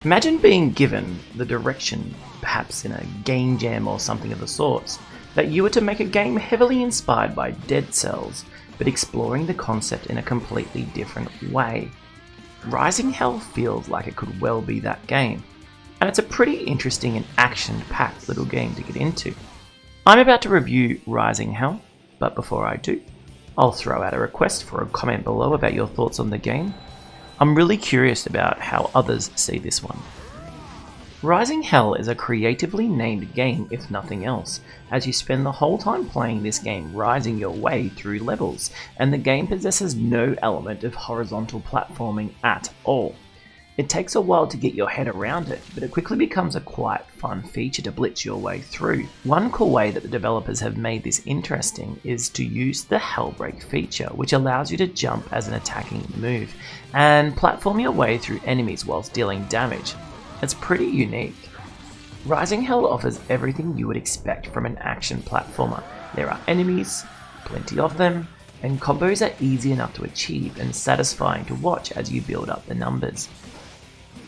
Imagine being given the direction, perhaps in a game jam or something of the sorts, that you were to make a game heavily inspired by Dead Cells, but exploring the concept in a completely different way. Rising Hell feels like it could well be that game, and it's a pretty interesting and action-packed little game to get into. I'm about to review Rising Hell, but before I do, I'll throw out a request for a comment below about your thoughts on the game. I'm really curious about how others see this one. Rising Hell is a creatively named game if nothing else, as you spend the whole time playing this game rising your way through levels, and the game possesses no element of horizontal platforming at all. It takes a while to get your head around it, but it quickly becomes a quite fun feature to blitz your way through. One cool way that the developers have made this interesting is to use the Hellbreak feature, which allows you to jump as an attacking move, and platform your way through enemies whilst dealing damage. It's pretty unique. Rising Hell offers everything you would expect from an action platformer. There are enemies, plenty of them, and combos are easy enough to achieve and satisfying to watch as you build up the numbers.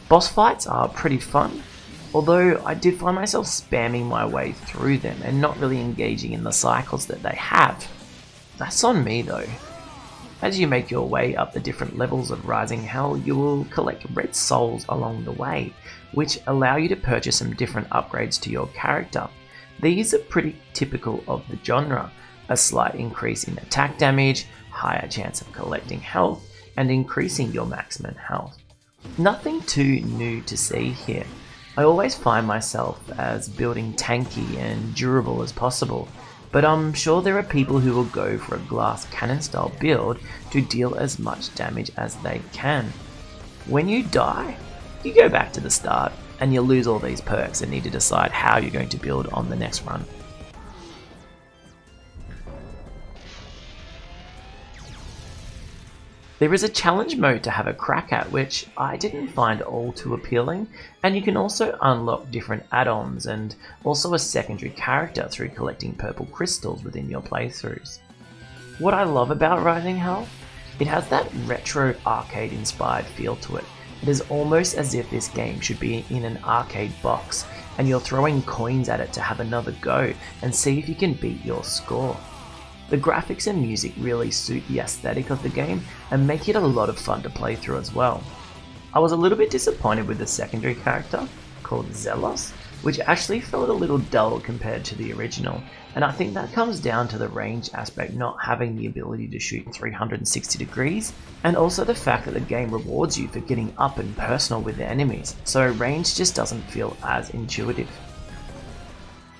Boss fights are pretty fun, although I did find myself spamming my way through them and not really engaging in the cycles that they have. That's on me though. As you make your way up the different levels of Rising Hell, you will collect red souls along the way, which allow you to purchase some different upgrades to your character. These are pretty typical of the genre: a slight increase in attack damage, higher chance of collecting health, and increasing your maximum health. Nothing too new to see here. I always find myself as building tanky and durable as possible, but I'm sure there are people who will go for a glass cannon style build to deal as much damage as they can. When you die, you go back to the start and you lose all these perks and need to decide how you're going to build on the next run. There is a challenge mode to have a crack at, which I didn't find all too appealing, and you can also unlock different add-ons and also a secondary character through collecting purple crystals within your playthroughs. What I love about Rising Hell? It has that retro arcade inspired feel to it. It is almost as if this game should be in an arcade box and you're throwing coins at it to have another go and see if you can beat your score. The graphics and music really suit the aesthetic of the game and make it a lot of fun to play through as well. I was a little bit disappointed with the secondary character, called Zelos, which actually felt a little dull compared to the original, and I think that comes down to the range aspect not having the ability to shoot 360 degrees, and also the fact that the game rewards you for getting up and personal with the enemies, so range just doesn't feel as intuitive.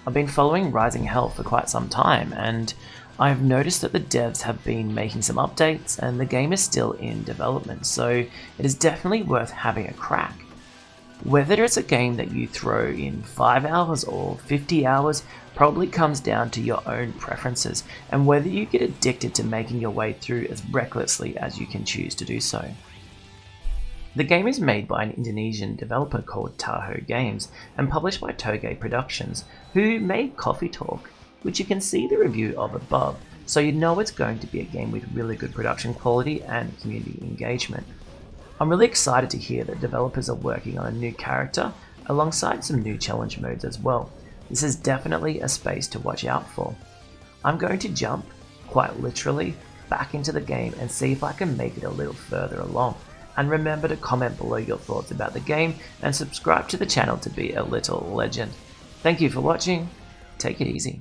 I've been following Rising Hell for quite some time, and I've noticed that the devs have been making some updates and the game is still in development, so it is definitely worth having a crack. Whether it's a game that you throw in 5 hours or 50 hours probably comes down to your own preferences and whether you get addicted to making your way through as recklessly as you can choose to do so. The game is made by an Indonesian developer called Tahoe Games and published by Toge Productions, who made Coffee Talk, which you can see the review of above, so you know it's going to be a game with really good production quality and community engagement. I'm really excited to hear that developers are working on a new character alongside some new challenge modes as well. This is definitely a space to watch out for. I'm going to jump, quite literally, back into the game and see if I can make it a little further along. And remember to comment below your thoughts about the game and subscribe to the channel to be a little legend. Thank you for watching. Take it easy.